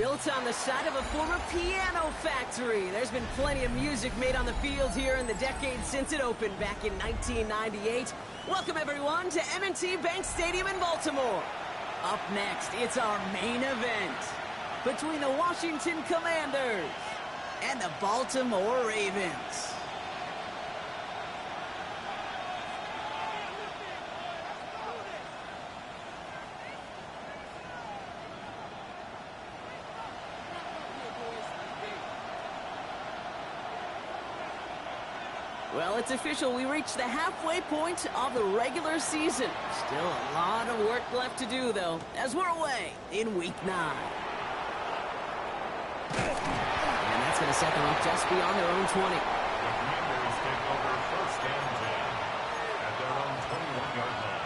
Built on the side of a former piano factory, there's been plenty of music made on the field here in the decade since it opened back in 1998. Welcome, everyone, to M&T Bank Stadium in Baltimore. Up next, it's our main event between the Washington Commanders and the Baltimore Ravens. Well, it's official. We reached the halfway point of the regular season. Still a lot of work left to do, though, as we're away in Week 9. And that's going to set them up just beyond their own 20. The Commanders take over first and 10 at their own 21-yard line.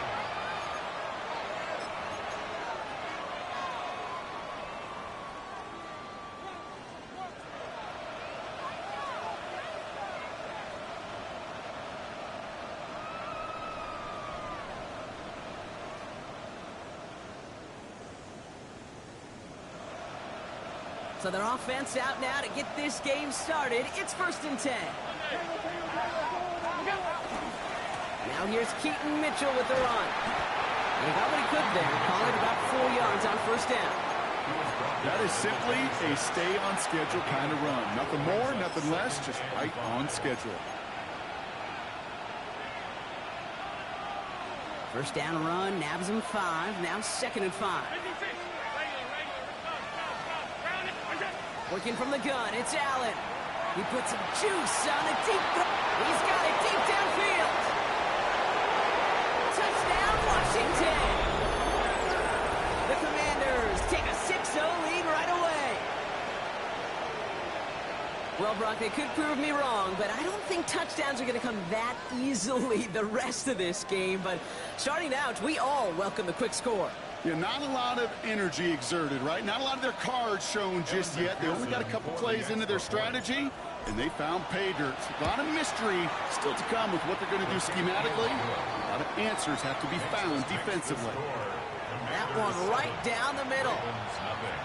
So their offense out now to get this game started. It's first and 10. Now here's Keaton Mitchell with the run. He got what he could there. Call it about 4 yards on first down. That is simply a stay-on-schedule kind of run. Nothing more, nothing less, just right on schedule. First down run, nabs him 5. Now second and 5. Working from the gun, it's Allen. He puts some juice on the deep. He's got it deep downfield. Touchdown, Washington. The Commanders take a 6-0 lead right away. Well, Brock, they could prove me wrong, but I don't think touchdowns are going to come that easily the rest of this game. But starting out, we all welcome the quick score. Yeah, not a lot of energy exerted, right? Not a lot of their cards shown just yet. They only got a couple plays into their strategy, and they found pay dirt. A lot of mystery still to come with what they're going to do schematically. A lot of answers have to be found defensively. That one right down the middle.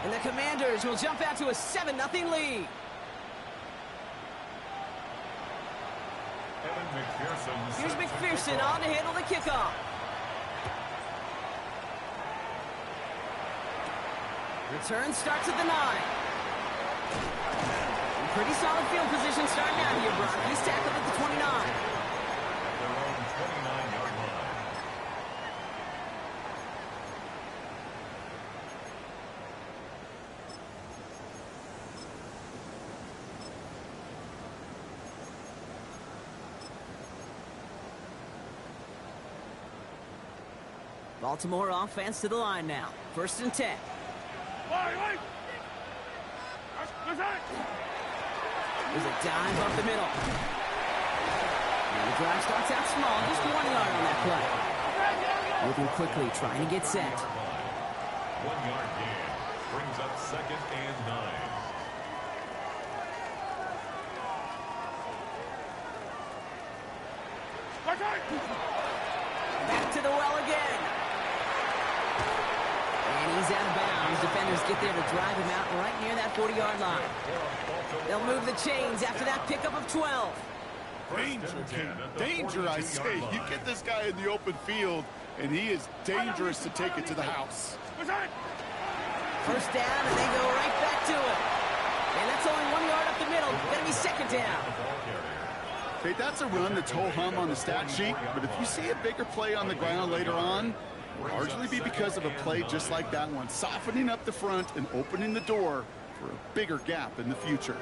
And the Commanders will jump out to a 7-0 lead. Here's McPherson on to handle the kickoff. Return starts at the 9. Pretty solid field position starting out here, Brock. He's tackled at the 29. Their own 29-yard line. Baltimore offense to the line now. First and 10. There's a dive up the middle. And the drive starts out small, just 1 yard on that play. Moving quickly, trying to get set. 1 yard gain brings up second and 9. Back to the well again. And he's out of bounds. Defenders get there to drive him out right near that 40-yard line. They'll move the chains after that pickup of 12. Danger, King. Danger, I say. You get this guy in the open field, and he is dangerous to take it to the house. First down, and they go right back to it. And that's only 1 yard up the middle. Going to be second down. Okay, that's a run that's ho-hum on the stat sheet, but if you see a bigger play on the ground later on, largely be because of a play just like that one, softening up the front and opening the door for a bigger gap in the future.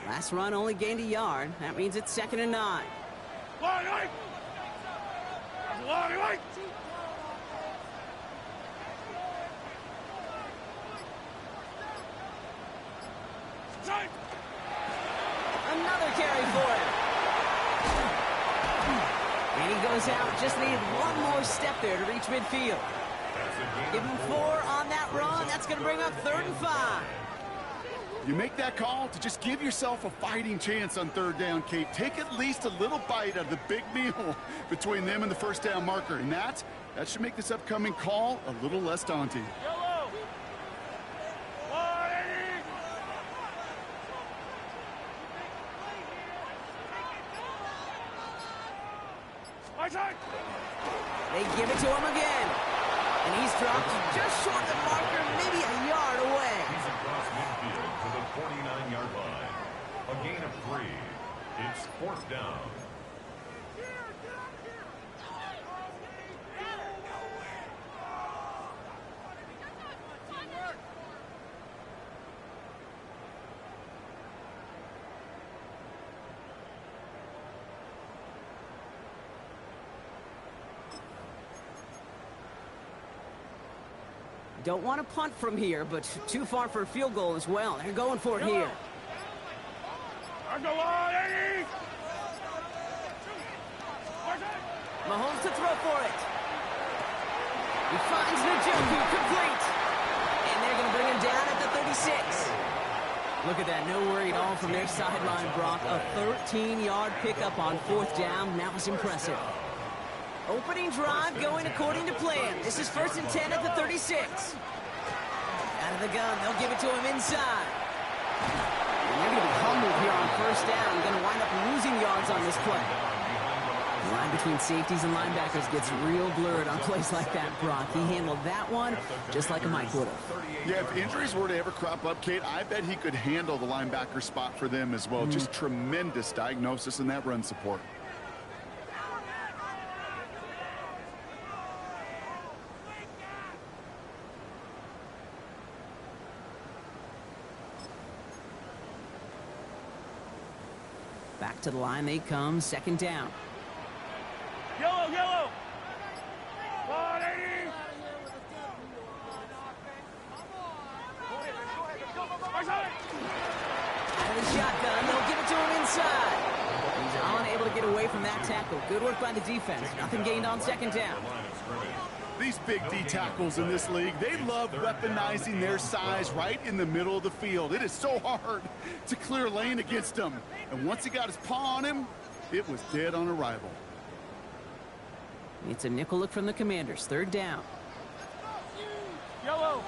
Last run only gained 1 yard. That means it's second and 9. Another carry for him. And he goes out. Just needed one more step there to reach midfield. Give him 4 on that run. That's going to bring up 3rd and 5. You make that call to just give yourself a fighting chance on 3rd down, Kate. Take at least a little bite out of the big meal between them and the first down marker. And that should make this upcoming call a little less daunting. They give it to him again. And he's dropped just short of the marker, maybe a yard away. He's across midfield to the 49-yard line. A gain of 3. It's 4th down. Don't want to punt from here, but too far for a field goal as well. They're going for it here. Mahomes to throw for it. He finds Njoku complete. And they're going to bring him down at the 36. Look at that, no worry at all from their sideline, Brock. A 13-yard pickup on 4th down. That was impressive. Opening drive going according to plan. This is 1st and 10 at the 36. Out of the gun, they'll give it to him inside. And they're going to be humbled here on 1st down. Going to wind up losing yards on this play. The line between safeties and linebackers gets real blurred on plays like that, Brock. He handled that one just like a Mike would have. Yeah, if injuries were to ever crop up, Kate, I bet he could handle the linebacker spot for them as well. Just tremendous diagnosis in that run support. Back to the line they come, 2nd down. Yellow! 180! Out of the shotgun, they'll give it to him inside. He's unable to get away from that tackle. Good work by the defense. Nothing gained on 2nd down. These big D tackles in this league, they love weaponizing their size right in the middle of the field. It is so hard to clear lane against them. And once he got his paw on him, it was dead on arrival. It's a nickel look from the Commanders. 3rd down. Yellow!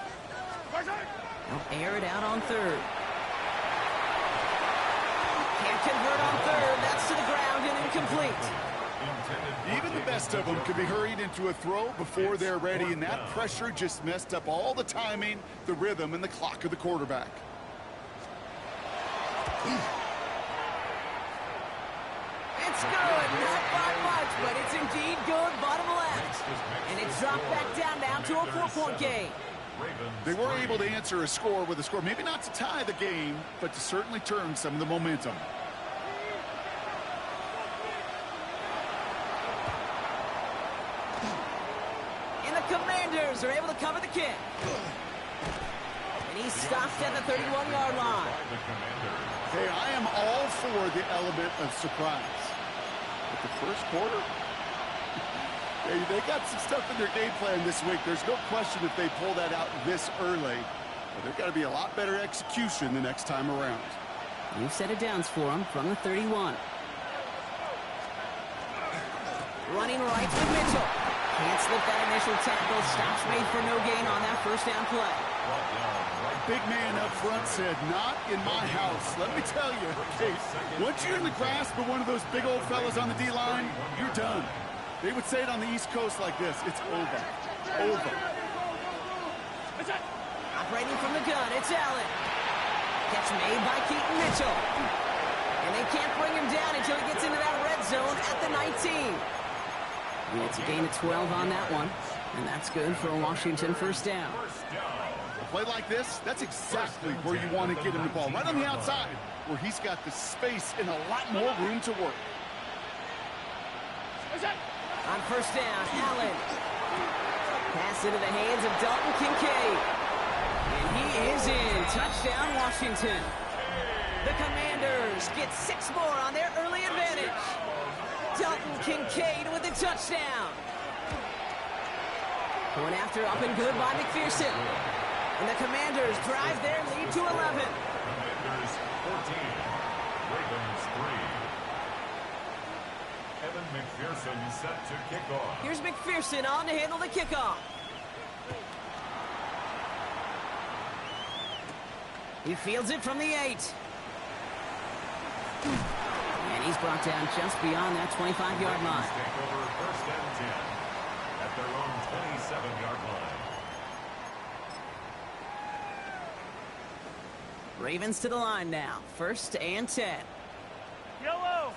They'll air it out on 3rd. Can't convert on 3rd. That's to the ground and incomplete. Even the best of them could be hurried into a throw before they're ready, and that pressure just messed up all the timing, the rhythm, and the clock of the quarterback. It's good. Not by much, but it's indeed good. Bottom left. And it's dropped back down now to a 4-point game. They were able to answer a score with a score, maybe not to tie the game, but to certainly turn some of the momentum. And the Commanders are able to cover the kick. And he's stopped at the 31-yard line. Hey, I am all for the element of surprise. But the first quarter, they got some stuff in their game plan this week. There's no question if they pull that out this early. But there's got to be a lot better execution the next time around. New set of downs for him from the 31. Running right with Mitchell. Can't slip that initial tackle. Stops made for no gain on that 1st down play. Big man up front said, not in my house. Let me tell you, hey, once you're in the grasp of one of those big old fellas on the D-line, you're done. They would say it on the East Coast like this. It's over. Over. Operating from the gun, it's Allen. Catch made by Keaton Mitchell. And they can't bring him down until he gets into that red zone at the 19. And it's a gain of 12 on that one. And that's good for a Washington 1st down. A play like this, that's exactly where you want to get him the ball. Right on the outside, where he's got the space and a lot more room to work. On 1st down, Allen. Pass into the hands of Dalton Kincaid. And he is in. Touchdown, Washington. The Commanders get 6 more on their early advantage. Dalton Kincaid with the touchdown. Going after up and good by McPherson. And the Commanders drive their lead to 11. Commanders 14, Ravens 3. Evan McPherson set to kick off. Here's McPherson on to handle the kickoff. He fields it from the 8. And He's brought down just beyond that 25-yard line. Take over first and 10 at their own 27-yard line. Ravens to the line now. First and 10. Yellow.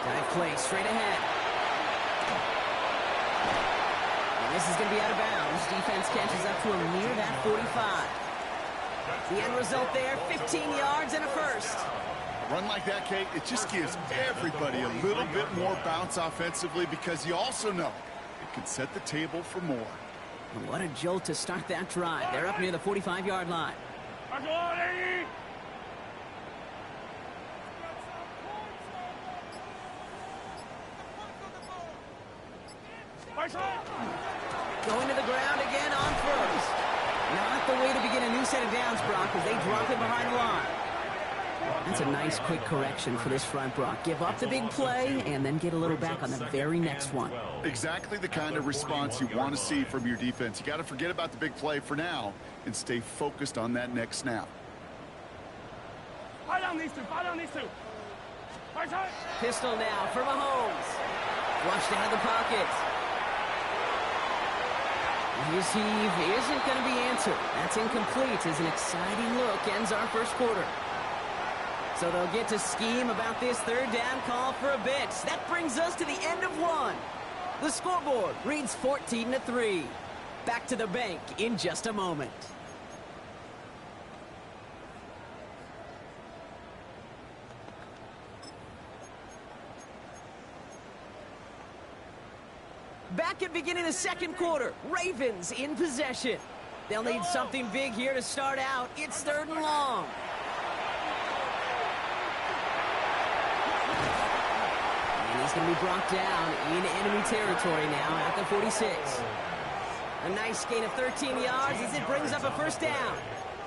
Dive play straight ahead. And this is going to be out of bounds. Defense catches up to him near that 45. The end result there, 15 yards and a first. A run like that, Kate, it just gives everybody a little bit more bounce offensively because you also know it can set the table for more. And what a jolt to start that drive. They're up near the 45-yard line. Going to the ground again on first. Not the way to begin a new set of downs, Brock, as they drop it behind the line. That's a nice quick correction for this front, Brock. Give up the big play and then get a little back on the very next one. Exactly the kind of response you want to see from your defense. You got to forget about the big play for now and stay focused on that next snap. Pistol now for Mahomes. Flushed out of the pocket. His heave isn't going to be answered. That's incomplete as an exciting look ends our first quarter. So they'll get to scheme about this third down call for a bit. That brings us to the end of one. The scoreboard reads 14-3. Back to the bank in just a moment. Back at beginning of the second quarter, Ravens in possession. They'll need something big here to start out. It's third and long. And he's going to be brought down in enemy territory now at the 46. A nice gain of 13 yards as it brings up a first down.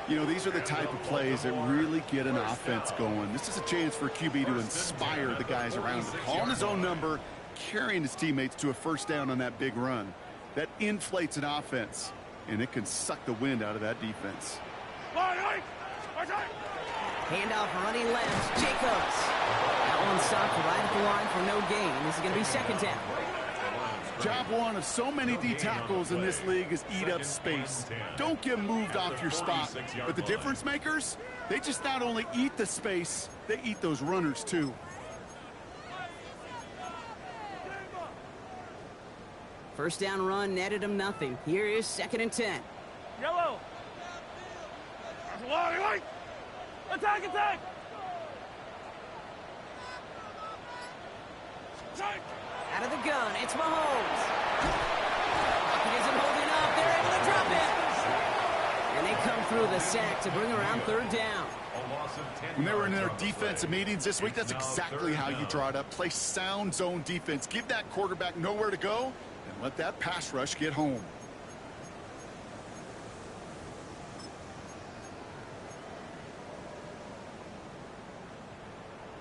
You know, these are the type of plays that really get an offense going. This is a chance for QB to inspire the guys around him. Calling his own number, carrying his teammates to a first down on that big run. That inflates an offense, and it can suck the wind out of that defense. Handoff running left, Jacobs. That one stopped right at the line for no gain. This is going to be second down. Job one of so many D tackles in this league is eat up space. Don't get moved off your spot. But the difference makers, they just not only eat the space, they eat those runners too. First down run netted him nothing. Here is second and 10. Yellow. Attack, attack. Out of the gun, it's Mahomes. Pocket isn't holding up. They're able to drop it. And they come through the sack to bring around third down. When they were in their defensive meetings this week, that's exactly how you draw it up. Play sound zone defense. Give that quarterback nowhere to go and let that pass rush get home.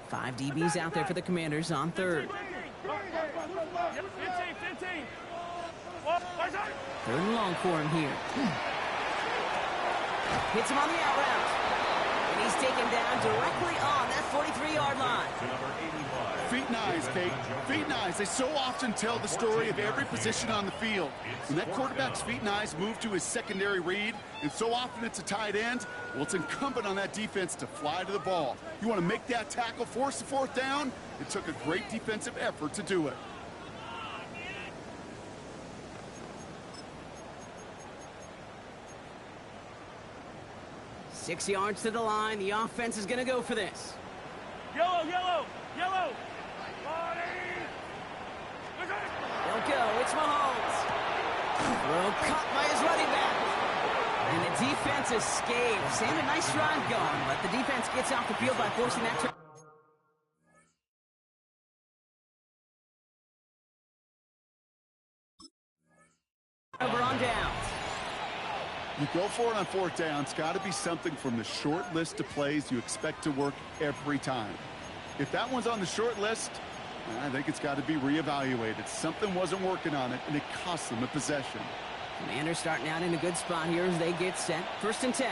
Five DBs out there for the Commanders on third. 15. Third and long for him here. Hits him on the out route. And he's taken down directly on that 43-yard line. Feet and eyes, Kate. Feet and eyes. They so often tell the story of every position on the field. When that quarterback's feet and eyes move to his secondary read, and so often it's a tight end, well, it's incumbent on that defense to fly to the ball. You want to make that tackle, force the fourth down? It took a great defensive effort to do it. Six yards to the line. The offense is going to go for this. Yellow, yellow, yellow. They'll go. It's Mahomes. Throw caught by his running back. And the defense escapes. And a nice drive going, but the defense gets off the field by forcing that turn. Over on downs. You go for it on fourth down. It's got to be something from the short list of plays you expect to work every time. If that one's on the short list, I think it's got to be reevaluated. Something wasn't working on it, and it cost them a possession. Commanders starting out in a good spot here as they get set. First and 10.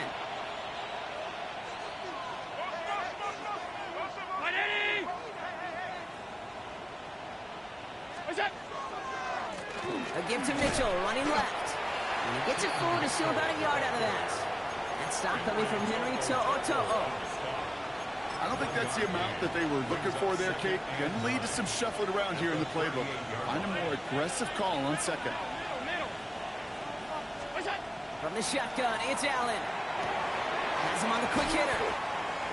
A give to Mitchell, running left. And he gets it forward to steal about a yard out of that. That stop coming from Henry To'o. I don't think that's the amount that they were looking for there, Kate. Going to lead to some shuffling around here in the playbook. Find a more aggressive call on second. From the shotgun, it's Allen. Has him on the quick hitter.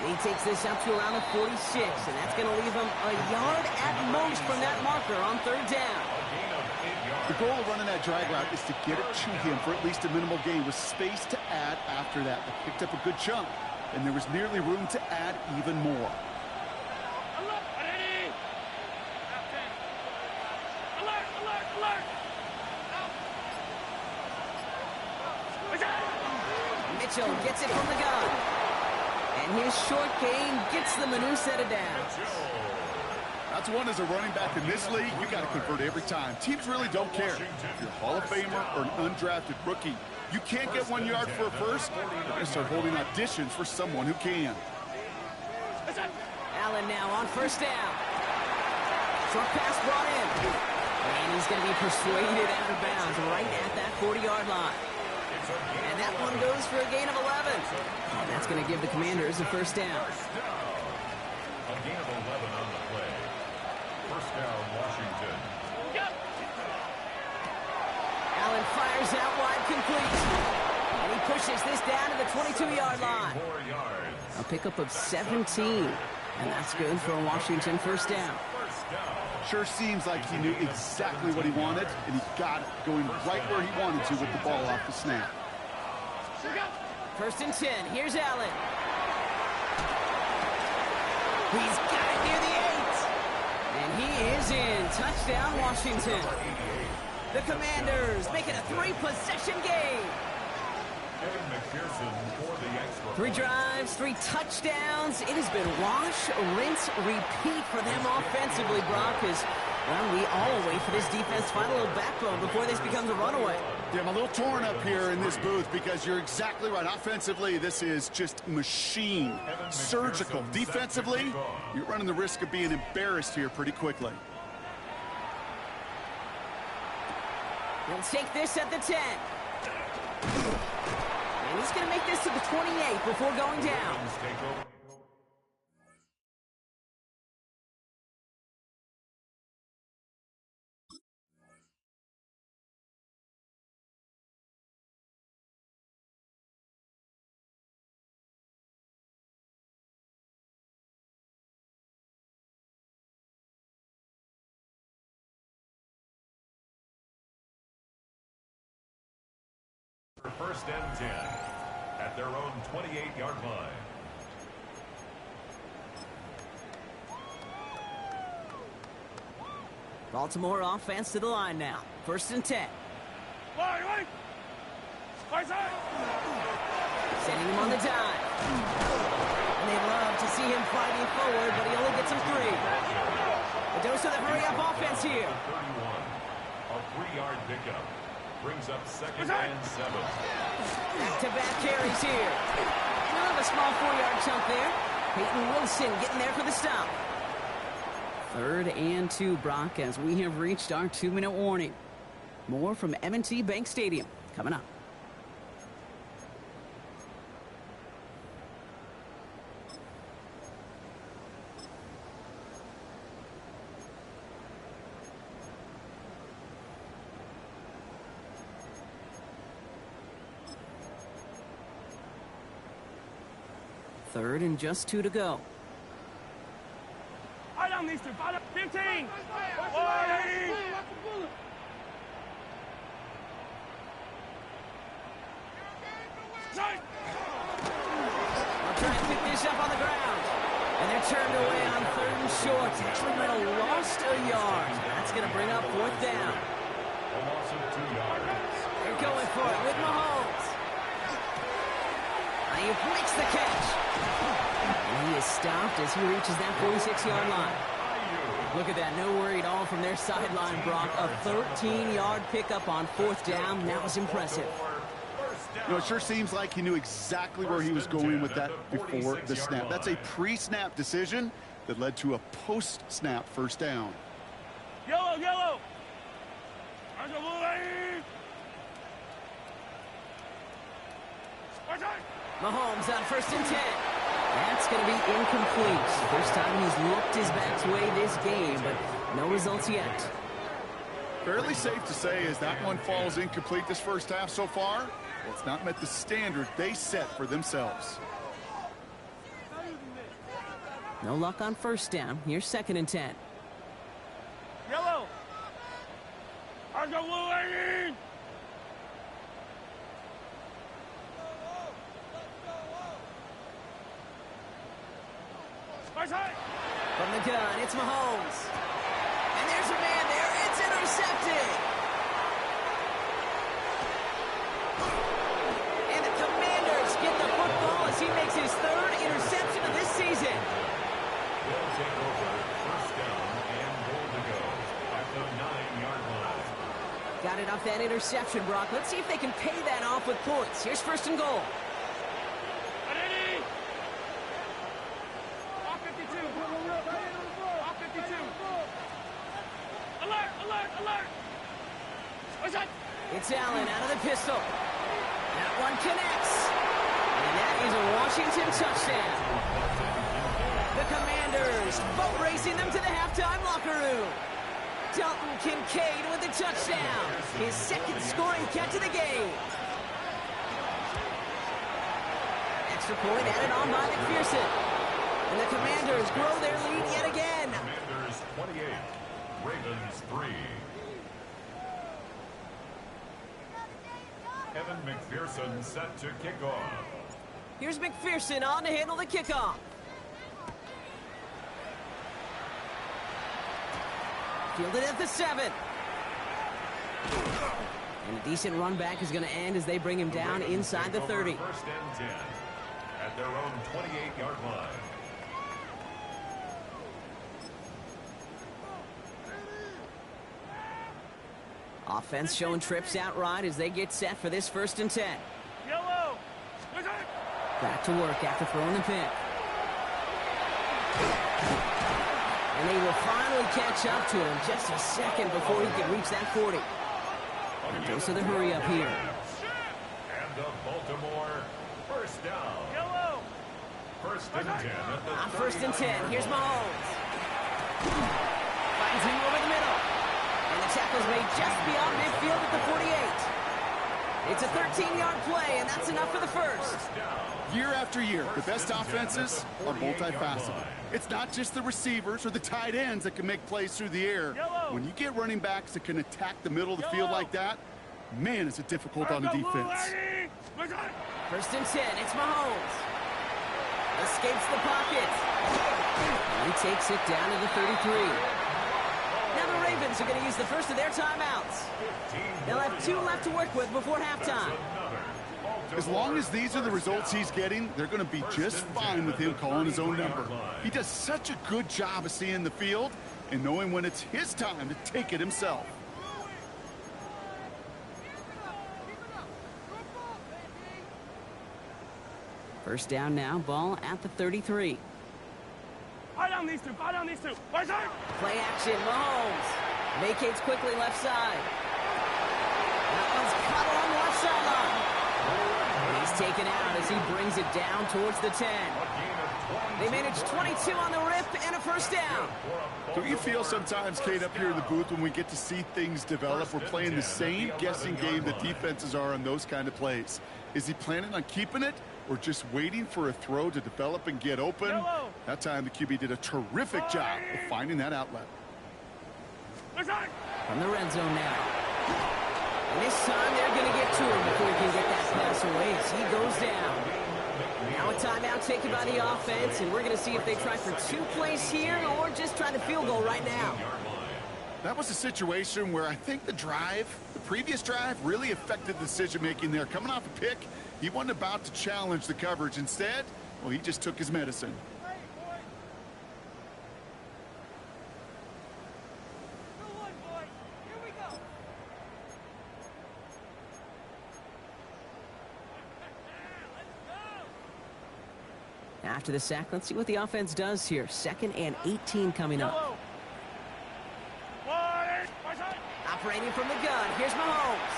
He takes this up to around the 46, and that's going to leave him a yard at most from that marker on third down. The goal of running that drag route is to get it to him for at least a minimal gain with space to add after that. They picked up a good chunk, and there was nearly room to add even more. Mitchell gets it from the gun. And his short gain gets them a new set of downs. That's one as a running back in this league, you got to convert every time. Teams really don't care. If you're a Hall of Famer or an undrafted rookie, you can't get 1 yard for a first, they're going to start holding auditions for someone who can. Allen now on first down. Short pass brought in. And he's going to be persuaded out of bounds right at that 40-yard line. And that one goes for a gain of 11. And that's going to give the Commanders a first down. A gain of 11 on the play. First down, Washington. Allen fires out wide, complete. And he pushes this down to the 22-yard line. A pickup of 17. And that's good for a Washington first down. Sure seems like he knew exactly what he wanted, and he got it, going right where he wanted to with the ball off the snap. First and 10. Here's Allen. He's got it near the 8. And he is in. Touchdown, Washington. The Commanders make it a 3-possession game. 3 drives, 3 touchdowns. It has been wash, rinse, repeat for them offensively, Brock, as, well, we all wait for this defense to find a little backbone before this becomes a runaway. Yeah, I'm a little torn up here in this booth because you're exactly right. Offensively, this is just machine, surgical. Defensively, you're running the risk of being embarrassed here pretty quickly. He'll take this at the 10. And he's going to make this to the 28 before going down. First and 10 at their own 28-yard line. Baltimore offense to the line now. First and 10. Sending him on the dive. And they love to see him fighting forward, but he only gets him 3. A dose of the hurry-up offense here. 31, a 3-yard pickup. Brings up second and 7. Back-to-back carries here. A small 4-yard chunk there. Peyton Wilson getting there for the stop. 3rd and 2, Brock, as we have reached our 2-minute warning. More from M&T Bank Stadium coming up. Third and just 2 to go. 15. They'll try and pick this up on the ground. And they're turned away on 3rd and short. Actually might have lost a yard. That's going to bring up 4th down. A loss of 2 yards. They're going for it with Mahomes. He breaks the catch. And he is stopped as he reaches that 46-yard line. Look at that. No worry at all from their sideline, Brock. A 13-yard pickup on 4th down. That was impressive. You know, it sure seems like he knew exactly where he was going with that before the snap. That's a pre-snap decision that led to a post-snap first down. Yellow. Mahomes on 1st and 10. That's going to be incomplete. First time he's looked his back's way this game, but no results yet. Fairly safe to say as that one falls incomplete this first half so far, well, it's not met the standard they set for themselves. No luck on 1st down. Here's 2nd and 10. Yellow. Argo blue. From the gun, it's Mahomes. And there's a man there. It's intercepted. And the Commanders get the football as he makes his 3rd interception of this season. They'll take over 1st down and goal to go at the 9-yard line. Got it off that interception, Brock. Let's see if they can pay that off with points. Here's 1st and goal. It's Allen out of the pistol. That one connects. And that is a Washington touchdown. The Commanders boat racing them to the halftime locker room. Dalton Kincaid with the touchdown. His 2nd scoring catch of the game. Extra point added on by McPherson. And the Commanders grow their lead yet again. Commanders 28, Ravens 3. Evan McPherson set to kick off. Here's McPherson on to handle the kickoff. Fielded at the 7. And a decent run back is going to end as they bring him down inside the 30. 1st and 10 at their own 28-yard line. Offense showing trips out right as they get set for this 1st and 10. Yellow. Back to work after throwing the pick. And they will finally catch up to him just a second before he can reach that 40. And dose of the hurry up here. And the Baltimore 1st down. Yellow. 1st and 10 at the On 1st and 10, here's Mahomes. Finds him over the middle. And the tackle's made just beyond midfield at the 48. It's a 13-yard play, and that's enough for the 1st. Year after year, the best offenses are multifaceted. It's not just the receivers or the tight ends that can make plays through the air. When you get running backs that can attack the middle of the field like that, man, is it difficult on the defense. 1st and 10, it's Mahomes. Escapes the pocket. And he takes it down to the 33. Now the Ravens are going to use the first of their timeouts. They'll have 2 left to work with before halftime. As long as these are the results he's getting, they're going to be just fine with him calling his own number. He does such a good job of seeing the field and knowing when it's his time to take it himself. First down now, ball at the 33. Buy down these two. Play action, Mahomes. Vacates quickly left side. That one's cut along the left sideline. And he's taken out as he brings it down towards the 10. They managed 22 on the rip and a 1st down. Don't you feel sometimes, Kate, up here in the booth when we get to see things develop, we're playing the same guessing game that defenses are on those kind of plays? Is he planning on keeping it or just waiting for a throw to develop and get open? That time the QB did a terrific job of finding that outlet. From the red zone now. And this time they're going to get to him before he can get that pass away as he goes down. Now a timeout taken by the offense, and we're going to see if they try for 2 plays here or just try to field goal right now. That was a situation where I think the previous drive, really affected the decision-making there. Coming off a pick, he wasn't about to challenge the coverage. Instead, well, he just took his medicine. After the sack, let's see what the offense does here. 2nd and 18 coming up. Operating from the gun. Here's Mahomes.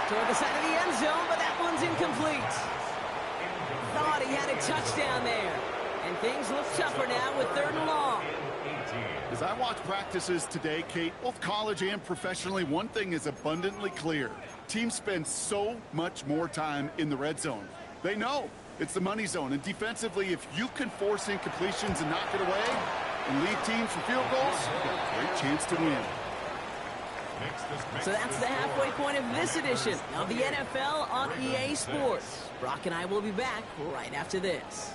Toward the side of the end zone, but that one's incomplete. Thought he had a touchdown there. And things look tougher now with 3rd and long. As I watch practices today, Kate, both college and professionally, one thing is abundantly clear. Teams spend so much more time in the red zone. They know it's the money zone. And defensively, if you can force incompletions and knock it away and lead teams for field goals, you've got a great chance to win. So that's the halfway point of this edition of the NFL on EA Sports. Brock and I will be back right after this.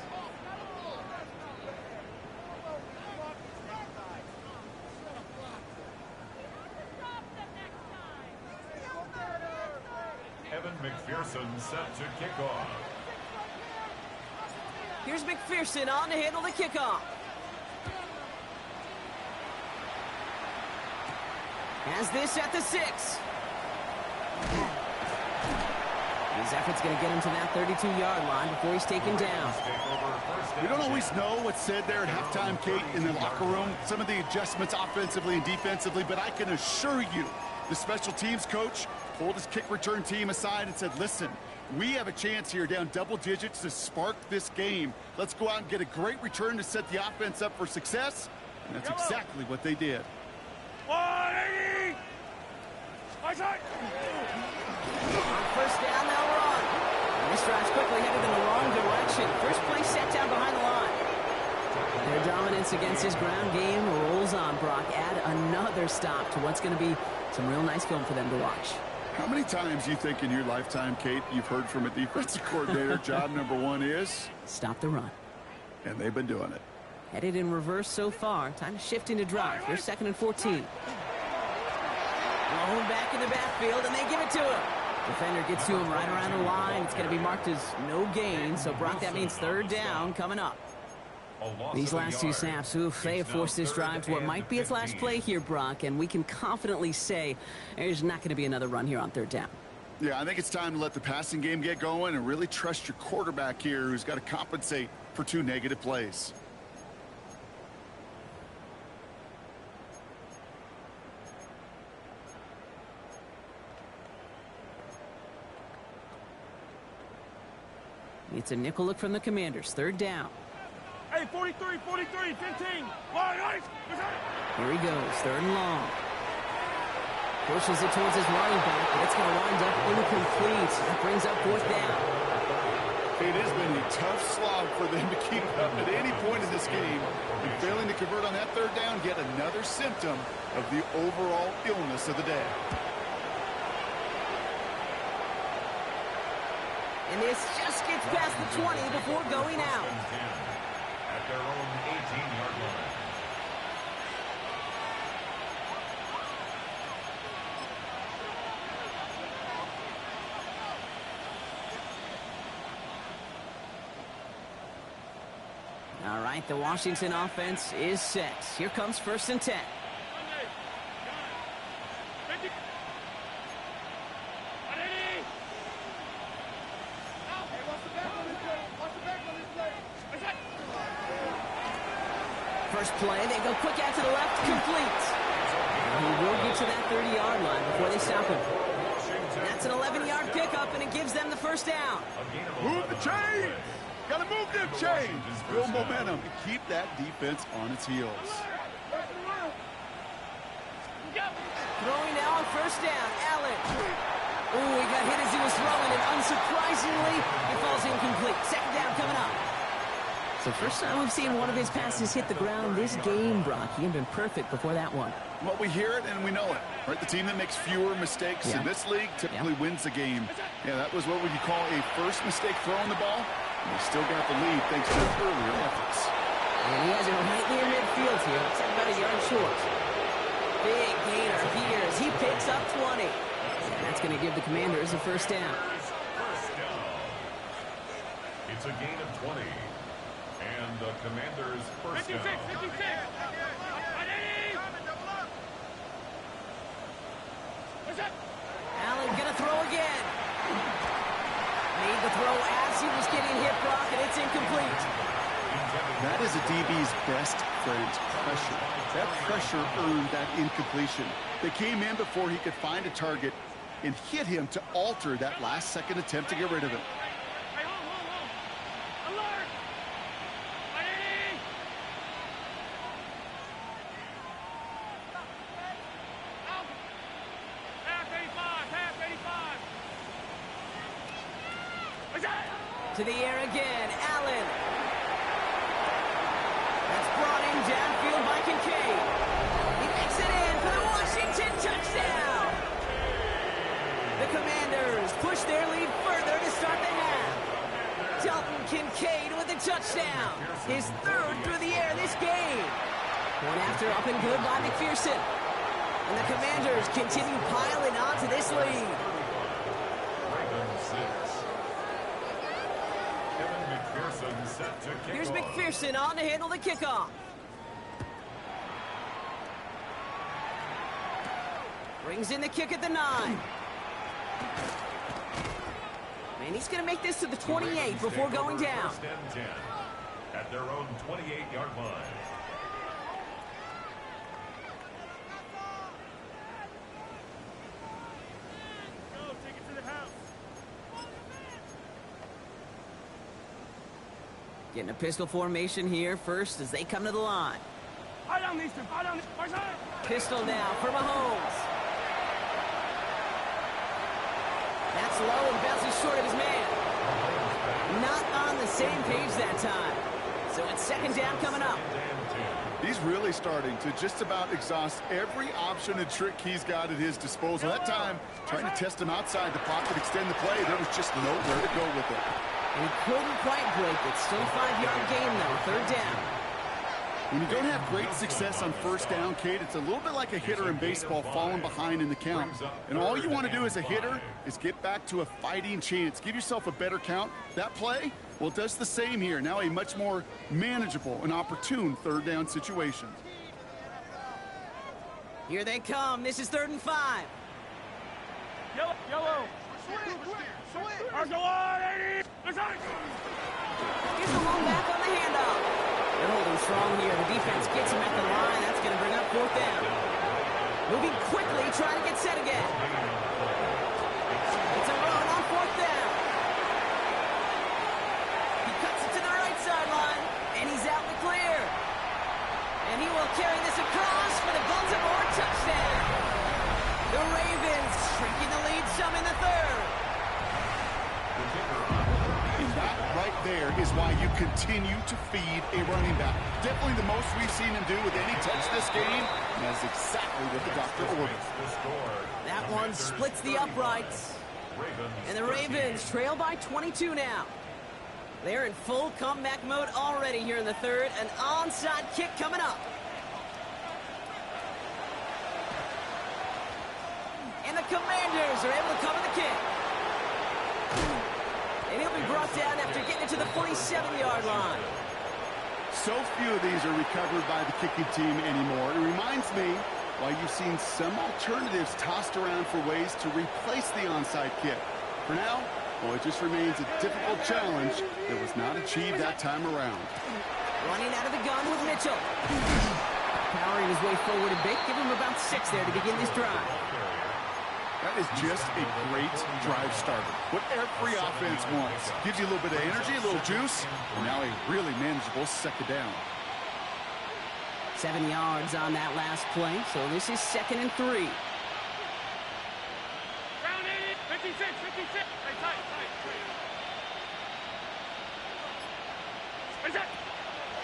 Evan McPherson set to kick off. Here's McPherson on to handle the kickoff. Has this at the 6. His effort's going to get him to that 32-yard line before he's taken down. We don't always know what's said there at halftime, Kate, in the locker room. Some of the adjustments offensively and defensively, but I can assure you the special teams coach pulled his kick return team aside and said, listen, we have a chance here down double digits to spark this game. Let's go out and get a great return to set the offense up for success. And that's exactly what they did. 180! My side! On first down, they'll run. And this drive's quickly headed in the wrong direction. First play set down behind the line. Their dominance against his ground game rolls on, Brock. Add another stop to what's going to be some real nice film for them to watch. How many times do you think in your lifetime, Kate, you've heard from a defensive coordinator, job number 1 is? Stop the run. And they've been doing it. Headed in reverse so far. Time to shift into drive. Here's 2nd and 14. Blown back in the backfield, and they give it to him. Defender gets to him right around the line. It's going to be marked as no gain. So, Brock, that means 3rd down coming up. These last 2 snaps, they have forced this drive to what might be its last play here, Brock. And we can confidently say there's not going to be another run here on 3rd down. Yeah, I think it's time to let the passing game get going and really trust your quarterback here, who's got to compensate for 2 negative plays. It's a nickel look from the Commanders. 3rd down. Hey, 43, 15. Here he goes. 3rd and long. Pushes it towards his running back, but it's going to wind up incomplete. That brings up 4th down. It has been a tough slog for them to keep up at any point in this game. And failing to convert on that 3rd down, yet another symptom of the overall illness of the day. And this just gets past the 20 before going out. At their own 18-yard line. All right, the Washington offense is set. Here comes 1st and 10. First play, they go quick out to the left, complete. He will get to that 30-yard line before they stop him. That's an 11-yard pickup, and it gives them the 1st down. Move the chains! Gotta move them chains! Build momentum to keep that defense on its heels. Throwing now on 1st down, Allen. Ooh, he got hit as he was throwing, and unsurprisingly, it falls incomplete. 2nd down coming up. So first time we've seen one of his passes hit the ground this game, Brock. He had been perfect before that one. Well, we hear it and we know it, right? The team that makes fewer mistakes in this league typically wins the game. Yeah, that was what would you call a first mistake throwing the ball. And they still got the lead thanks to their earlier efforts. And he has it right near midfield here. It's about a yard short. Big gainer here as he picks up 20. And that's going to give the Commanders a 1st down. It's a gain of 20. And the Commanders' 1st down. 56. Allen gonna throw again. Made the throw as he was getting hit, Brock, and it's incomplete. That is a DB's best friend, pressure. That pressure earned that incompletion. They came in before he could find a target and hit him to alter that last-second attempt to get rid of it. Hey, hold. Alert! Ready? Out. Half 85, half 85. What's that? To the air again, Allen. That's brought in downfield by Kincaid. He makes it in for the Washington touchdown. The Commanders push their lead further to start the half. Dalton Kincaid with a touchdown. His third through the air this game. One after up and good by McPherson. And the Commanders continue piling on to this lead. Here's McPherson on to handle the kickoff. Brings in the kick at the 9. And he's going to make this to the 28 before going down. First and 10 at their own 28-yard line. Go, take it to the house. Getting a pistol formation here first as they come to the line. Eye down these two. Eye down these. Right side. Pistol now for Mahomes. That's low and bounces short of his man. Not on the same page that time. So it's second down coming up. He's really starting to just about exhaust every option and trick he's got at his disposal. That time, trying to test him outside the pocket, extend the play, there was just nowhere to go with it. And he couldn't quite break it. Still a 5-yard gain, though. Third down. When you don't have great success on first down, Kate, it's a little bit like a hitter in baseball falling behind in the count. And all you want to do as a hitter is get back to a fighting chance. Give yourself a better count. That play, well, it does the same here. Now a much more manageable and opportune third down situation. Here they come. This is 3rd and 5. Yellow. Yellow. Arsenal wide, 80. Let's go. Here's the long back on the handoff. They're holding strong here. The defense gets him at the line. That's going to bring up 4th down. Moving quickly, trying to get set again. It's a run on 4th down. He cuts it to the right sideline, and he's out in the clear. And he will carry this across for the Baltimore touchdown. The Ravens shrinking the lead some in the 3rd. And that right there is why you continue to feed a running back. Definitely the most we've seen him do with any touch this game. And that's exactly what the doctor ordered. That one splits the uprights. And the Ravens trail by 22 now. They're in full comeback mode already here in the 3rd. An onside kick coming up. And the Commanders are able to cover the kick. And he'll be brought down after getting it to the 47-yard line. So few of these are recovered by the kicking team anymore. It reminds me why you've seen some alternatives tossed around for ways to replace the onside kick. For now, well, it just remains a difficult challenge that was not achieved that time around. Running out of the gun with Mitchell. Powering his way forward a bit. Give him about 6 there to begin this drive. That is just a great drive starter. What every offense wants. Gives you a little bit of energy, a little juice, and now a really manageable second down. 7 yards on that last play, so this is 2nd and 3. Round 80. 56. Hey, tight. Where's that?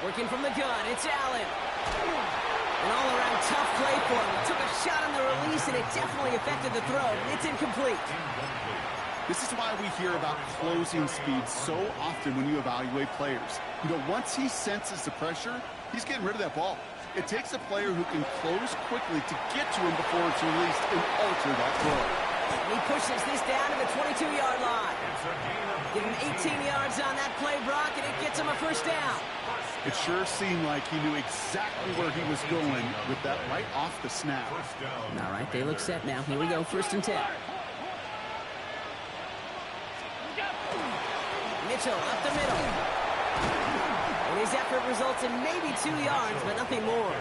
Working from the gun, it's Allen. An all-around tough play for him. He took a shot on the release, and it definitely affected the throw. It's incomplete. This is why we hear about closing speed so often when you evaluate players. You know, once he senses the pressure, he's getting rid of that ball. It takes a player who can close quickly to get to him before it's released and alter that throw. And he pushes this down to the 22-yard line. Give him 18 yards on that play, Brock, and it gets him a 1st down. It sure seemed like he knew exactly where he was going with that right off the snap. All right, they look set now. Here we go, 1st and 10. Mitchell up the middle. And his his effort results in maybe 2 yards, but nothing more.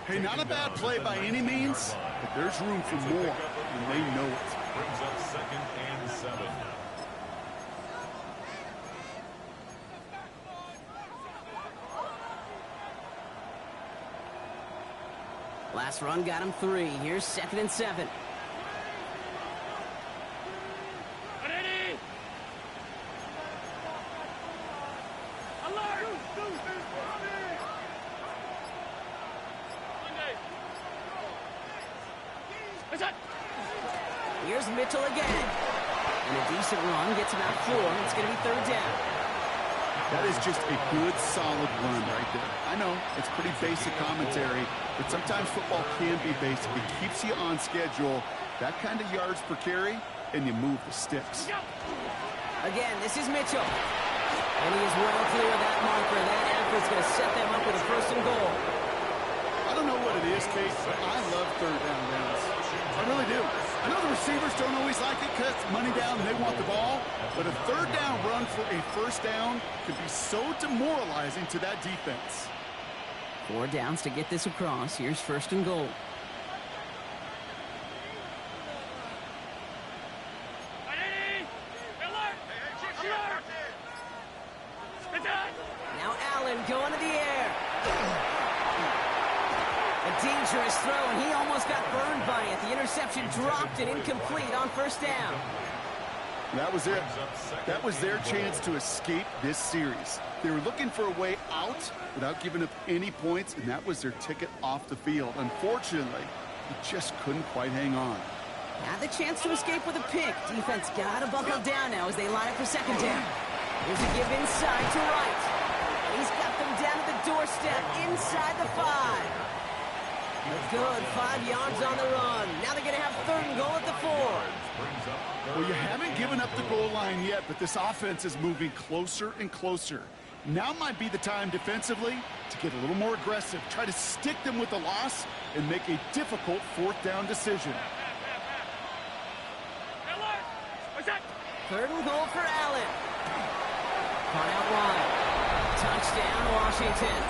Hey, not a bad play by any means, but there's room for more, and they know it. Brings up 2nd and 7. Last run got him 3. Here's 2nd and 7. Ready? Alert! Here's Mitchell again. And a decent run gets him out 4. It's going to be 3rd down. That is just a good, solid run right there. I know, it's pretty basic commentary, but sometimes football can be basic. It keeps you on schedule, that kind of yards per carry, and you move the sticks. Again, this is Mitchell. And he is well clear of that marker. That effort's going to set them up with a 1st and goal. I don't know what it is, Kate, but I love 3rd down downs. I really do. I know the receivers don't always like it because it's money down and they want the ball, but a 3rd down run for a 1st down could be so demoralizing to that defense. 4 downs to get this across. Here's 1st and goal. Now Allen going to the air. A dangerous throw, and he almost got burned by it. The interception dropped and incomplete on 1st down. That was it. That was their chance to escape this series. They were looking for a way out without giving up any points, and that was their ticket off the field. Unfortunately, he just couldn't quite hang on. Had the chance to escape with a pick. Defense got to buckle down now as they line up for 2nd down. Here's a give inside to Wright. He's got them down at the doorstep inside the 5. A good 5 yards on the run. Now they're going to have 3rd and goal at the 4. Well, you haven't given up the goal line yet, but this offense is moving closer and closer. Now might be the time defensively to get a little more aggressive, try to stick them with the loss, and make a difficult 4th down decision. 3rd and goal for Allen. Caught out wide. Touchdown, Washington.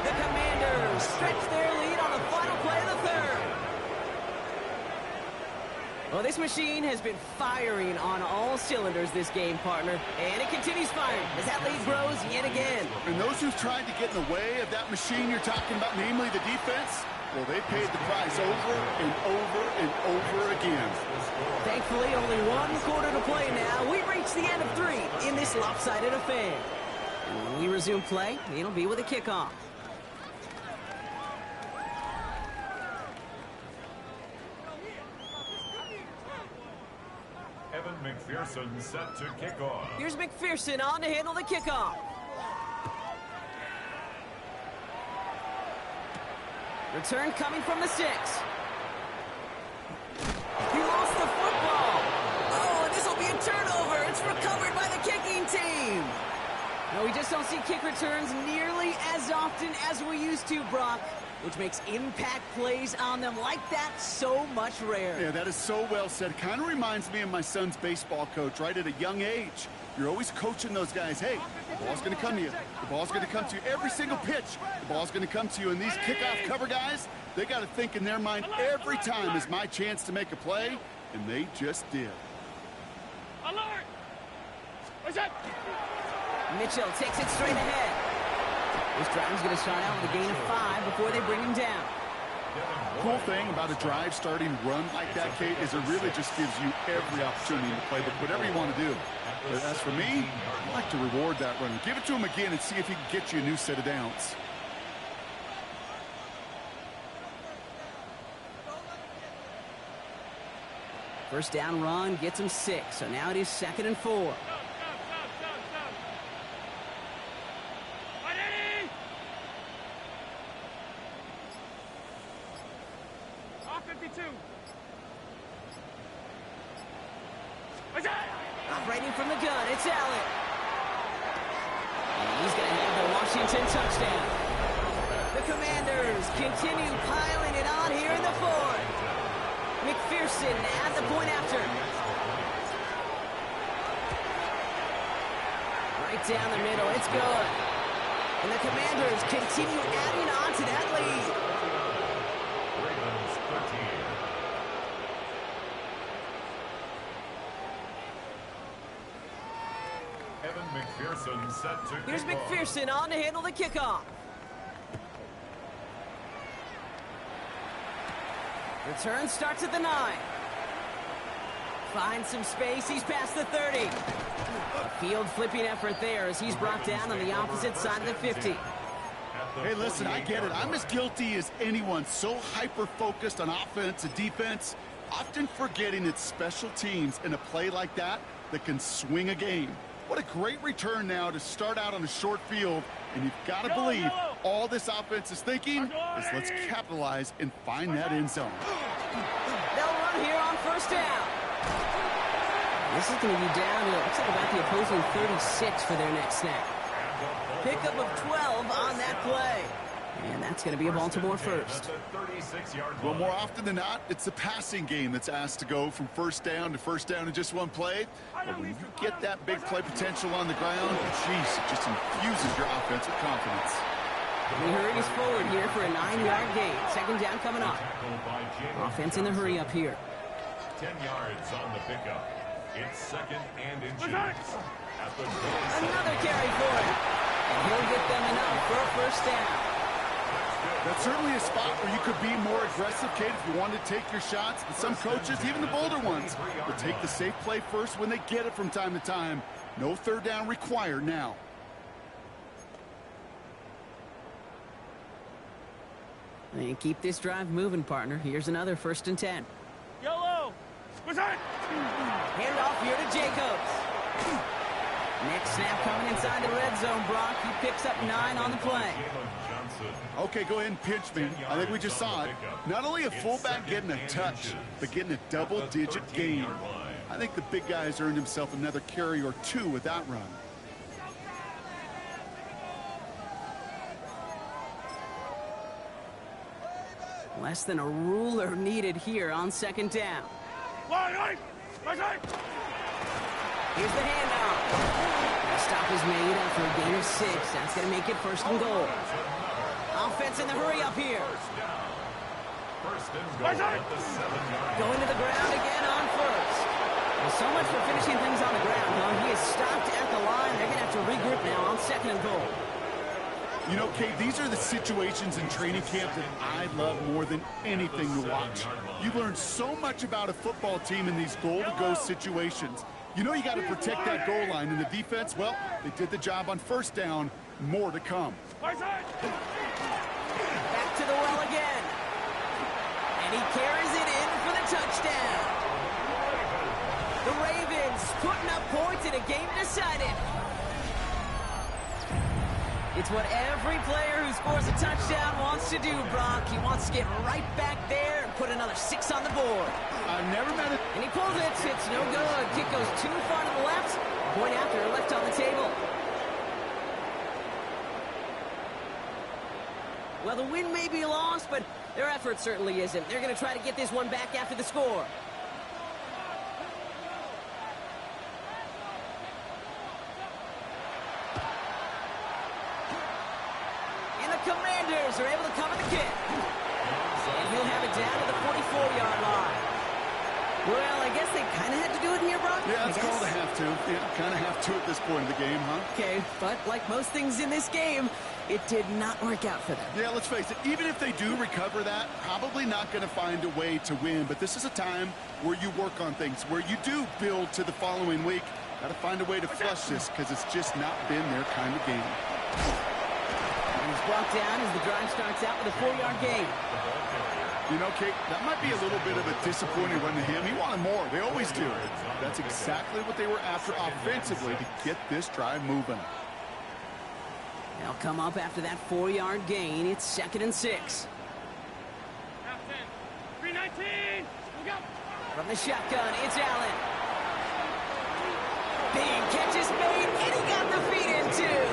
The Commanders stretch their lead on the final play of the 3rd. Well, this machine has been firing on all cylinders this game, partner. And it continues firing as that lead grows yet again. And those who've tried to get in the way of that machine you're talking about, namely the defense, well, they paid the price over and over and over again. Thankfully, only 1 quarter to play now. We reach the end of 3 in this lopsided affair. And when we resume play, it'll be with a kickoff. Evan McPherson set to kick off. Here's McPherson on to handle the kickoff. Return coming from the 6. He lost the football. Oh, and this will be a turnover. It's recovered by the kicking team. No, we just don't see kick returns nearly as often as we used to, Brock, which makes impact plays on them like that so much rarer. Yeah, that is so well said. Kind of reminds me of my son's baseball coach, right at a young age. You're always coaching those guys. Hey, the ball's going to come to you. The ball's going to come to you. Every single pitch, the ball's going to come to you. And these kickoff cover guys, they got to think in their mind every time is my chance to make a play, and they just did. Alert! What's that? Mitchell takes it straight ahead. This drive's going to start out with a gain of 5 before they bring him down. Cool thing about a drive starting run like that, Kate, is it really just gives you every opportunity to play whatever you want to do. But as for me, I like to reward that runner. Give it to him again and see if he can get you a new set of downs. First down run gets him 6, so now it is 2nd and 4. Operating from the gun, it's Allen. And he's going to have the Washington touchdown. The Commanders continue piling it on here in the 4th. McPherson at the point after. Right down the middle. It's good. And the Commanders continue adding on to that lead. Ravens 13. Evan McPherson set to Here's kick off. McPherson on to handle the kickoff. Return starts at the 9. Finds some space. He's past the 30. A field flipping effort there as he's brought down on the opposite side of the 50. Hey, listen, I get it. I'm as guilty as anyone. So hyper-focused on offense and defense, often forgetting it's special teams in a play like that that can swing a game. What a great return now to start out on a short field, and you've got to believe all this offense is thinking is let's capitalize and find that end zone. They'll run here on first down. This is going to be down to, looks like about the opposing 36 for their next snap. Pickup of 12 on that play. And that's going to be a Baltimore first. Well, more often than not, it's the passing game that's asked to go from first down in just one play. But when you get that big play potential on the ground, geez, it just infuses your offense with confidence. He hurries forward here for a 9-yard gain. Second down coming up. Offense in the hurry up here. 10 yards on the pickup. It's second and inches. Another carry for him. And he'll get them enough for a first down. That's certainly a spot where you could be more aggressive, Kate, if you wanted to take your shots. But some coaches, even the bolder ones, will take the safe play first when they get it from time to time. No third down required now. And keep this drive moving, partner. Here's another 1st and 10. Yellow. What's that? Hand off here to Jacobs. Next snap coming inside the red zone, Brock. He picks up 9 on the play. Okay, go ahead and pinch me. I think we just saw it. Not only a fullback getting a touch, but getting a double-digit gain. I think the big guy's earned himself another carry or 2 with that run. Less than a ruler needed here on second down. Here's the handoff. The stop is made after a gain of 6. That's going to make it 1st and goal. Offense in the hurry up here. Going to the ground again on 1st. Well, so much for finishing things on the ground, huh? He is stopped at the line. They're going to have to regroup now on 2nd and goal. You know, Kate, these are the situations in training camp that I love more than anything to watch. You learn so much about a football team in these goal-to-go situations. You know you got to protect that goal line, and the defense, well, they did the job on first down. More to come. Back to the well again. And he carries it in for the touchdown. The Ravens putting up points in a game decided. It's what every player who scores a touchdown wants to do, Brock. He wants to get right back there and put another 6 on the board. I've never met it. And he pulls it. It's no good. Kick goes too far to the left. Point after left on the table. Well, the win may be lost, but their effort certainly isn't. They're going to try to get this one back after the score. Commanders are able to cover the kick. And he'll have it down to the 44-yard line. Well, I guess they kind of had to do it here, Brock. Yeah, it's called a have to. Yeah, kind of have to at this point in the game, huh? Okay, but like most things in this game, it did not work out for them. Yeah, let's face it. Even if they do recover that, probably not going to find a way to win. But this is a time where you work on things, where you do build to the following week. Got to find a way to flush this because it's just not been their kind of game. He's brought down as the drive starts out with a 4-yard gain. You know, Kate, that might be a little bit of a disappointing run to him. He wanted more. They always do. That's exactly what they were after offensively to get this drive moving. They'll come up after that 4-yard gain. It's 2nd and 6. 319. From the shotgun, it's Allen. Big catch is made, and he got the feet in too.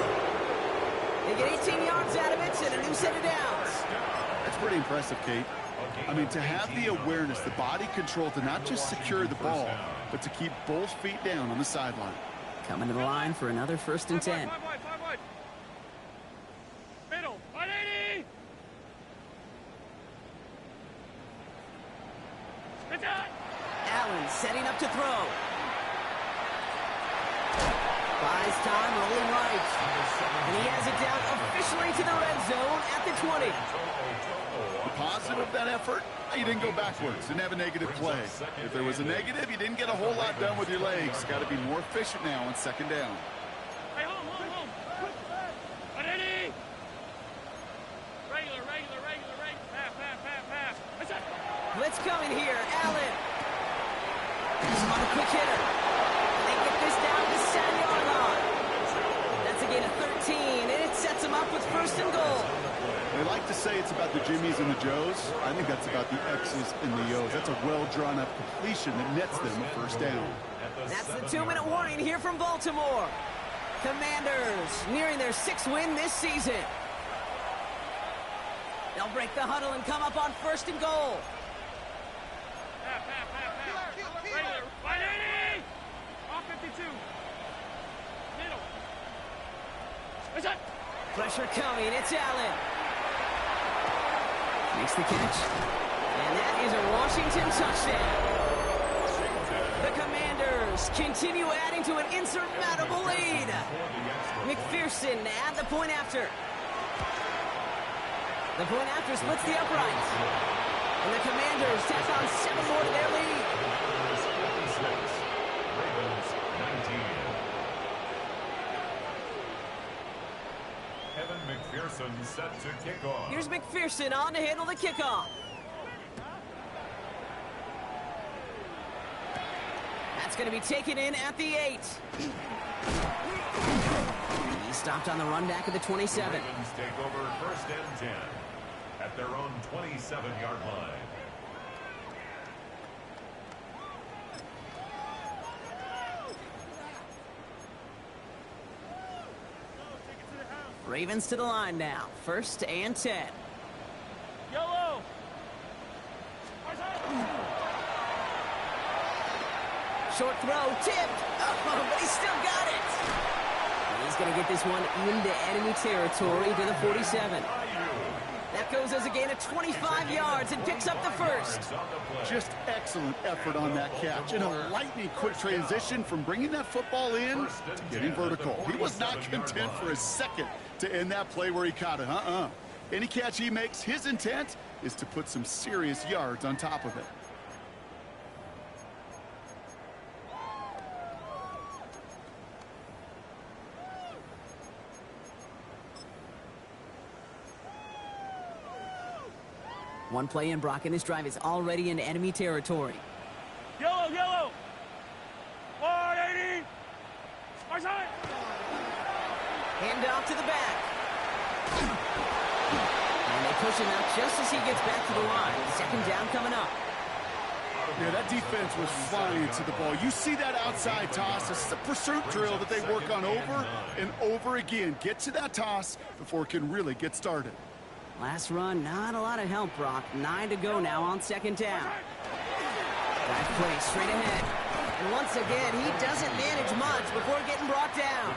They get 18 yards out of it and a new set of downs. That's pretty impressive, Kate. I mean, to have the awareness, the body control to not just secure the ball, but to keep both feet down on the sideline. Coming to the line for another 1st and 10. Five wide. Middle, 180! It's out! Allen setting up to throw. Buys time, rolling right. And he has it down officially to the red zone at the 20. Positive of that effort, you didn't go backwards, didn't have a negative play. If there was a negative, you didn't get a whole lot done with your legs. Got to be more efficient now on 2nd down. Hey, home. 180! Regular. Pass. That's it. Blitz coming here. Allen. He's on a quick hitter. They get this down to the 7-yard line. That's a gain of 13, and it sets him up with 1st and goal. They like to say it's about the Jimmies and the Joes. I think that's about the X's and the O's. That's a well-drawn-up completion that nets them a 1st down. That's the 2-minute warning here from Baltimore. Commanders nearing their 6th win this season. They'll break the huddle and come up on 1st and goal. Pass. Regular, 180! Off 52. Middle. That's it. Pressure coming. It's Allen. Makes the catch. And that is a Washington touchdown. The Commanders continue adding to an insurmountable lead. McPherson at the point after. The point after splits the uprights. And the Commanders tack on 7 more to their lead. Ravens 19. Evan McPherson set to kick off. Here's McPherson on to handle the kickoff. That's going to be taken in at the 8. He stopped on the run back at the 27. Ravens take over 1st and 10 at their own 27-yard line. Ravens to the line now. 1st and 10. Yellow. Short throw, tipped. Oh, but he still got it. And he's going to get this one into enemy territory to the 47. That goes as a gain of 25 yards and picks up the 1st. Just excellent effort on that catch. And a lightning quick transition from bringing that football in to getting vertical. He was not content for a second to end that play where he caught it. Any catch he makes, his intent is to put some serious yards on top of it. One play in, Brock, and this drive is already into enemy territory. Yellow. 180. Our side. Hand off to the back. And they push him out just as he gets back to the line. 2nd down coming up. Yeah, that defense was flying to the ball. You see that outside toss. This is a pursuit drill that they work on over and over again. Get to that toss before it can really get started. Last run, not a lot of help, Brock. 9 to go now on 2nd down. Dive play straight ahead. And once again, he doesn't manage much before getting brought down.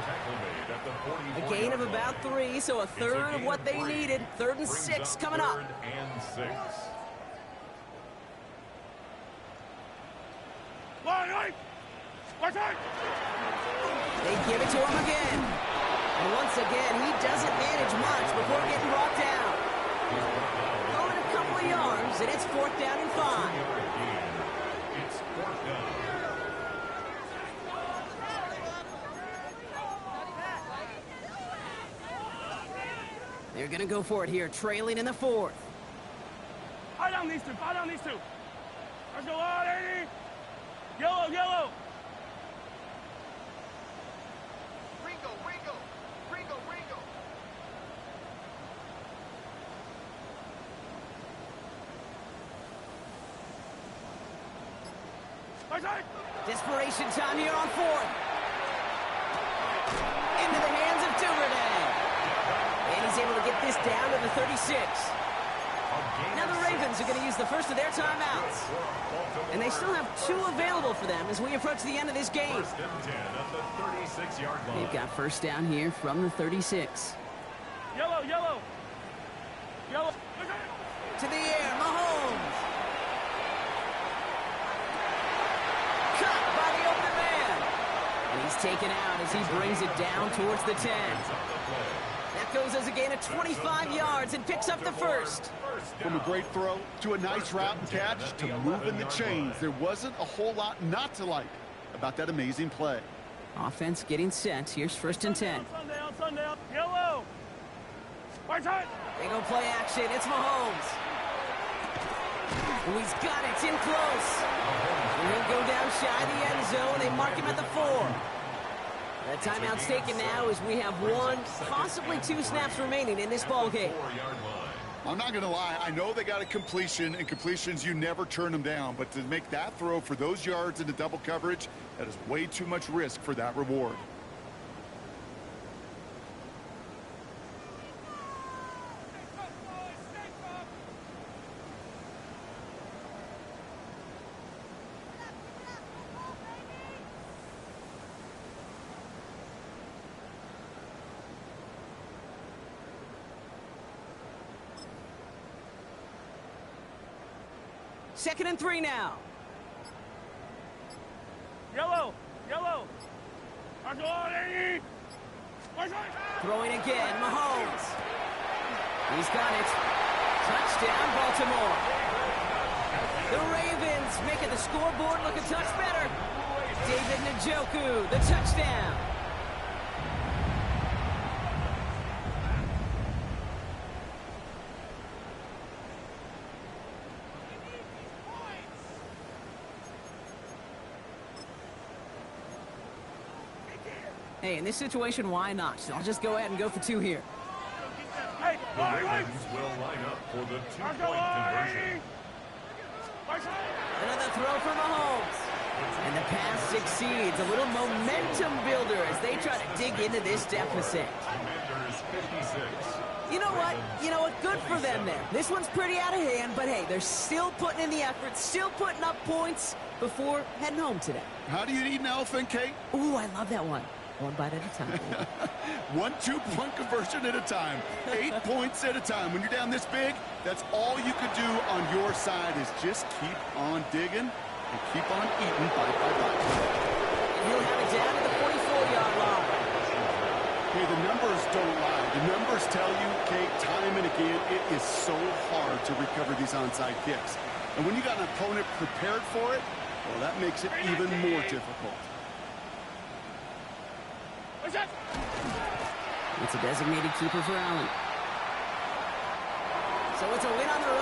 A gain of about 3, so a 1/3 of what they needed. 3rd and 6 coming up. 3rd and 6. They give it to him again. And once again, he doesn't manage much before getting brought down. Going a couple of yards, and it's 4th down and 5. It's 4th down. They're going to go for it here, trailing in the 4th. Fire down these two. Let's go, 180. Yellow. Ringo. Desperation time here on 4th. Into the hands of Duvernay. And he's able to get this down to the 36. Now the Ravens are going to use the first of their timeouts. And they still have 2 available for them as we approach the end of this game. First and 10 at the 36-yard line. They've got first down here from the 36. Yellow, yellow. Yellow. To the air, Mahomes. Cut by the open man. And he's taken out as he brings it down towards the 10. That goes as a gain of 25 yards and picks up the first. From a great throw to a nice route and catch to moving the chains, there wasn't a whole lot not to like about that amazing play. Offense getting set. Here's first and 10. Sunday, yellow. Right side. They go play action. It's Mahomes. Oh, he's got it. It's in close. And he'll go down shy of the end zone. They mark him at the 4. The timeout's taken now as we have 1, possibly 2 snaps remaining in this ball game. I'm not going to lie. I know they got a completion, and completions, you never turn them down. But to make that throw for those yards into double coverage, that is way too much risk for that reward. Second and 3 now. Yellow, yellow. Throwing again, Mahomes. He's got it. Touchdown, Baltimore. The Ravens making the scoreboard look a touch better. David Njoku, the touchdown. Hey, in this situation, why not? I'll just go ahead and go for 2 here. Hey, The Ravens will line up for the 2-point conversion. Another throw for Mahomes. And the pass succeeds. A little momentum builder as they try to dig into this deficit. Commanders 56. You know what? Good for them there. This one's pretty out of hand, but hey, they're still putting in the effort, still putting up points before heading home today. How do you eat an elephant, Kate? Ooh, I love that one. 1 bite at a time. 1 2-point conversion at a time. 8 points at a time. When you're down this big, that's all you could do on your side is just keep on digging and keep on eating bite by bite. He'll have it down to the 44-yard line. Hey, the numbers don't lie. The numbers tell you, Kate, time and again, it is so hard to recover these onside kicks. And when you got an opponent prepared for it, well, that makes it even more difficult. It's a designated keeper for Allen. So it's a win on the road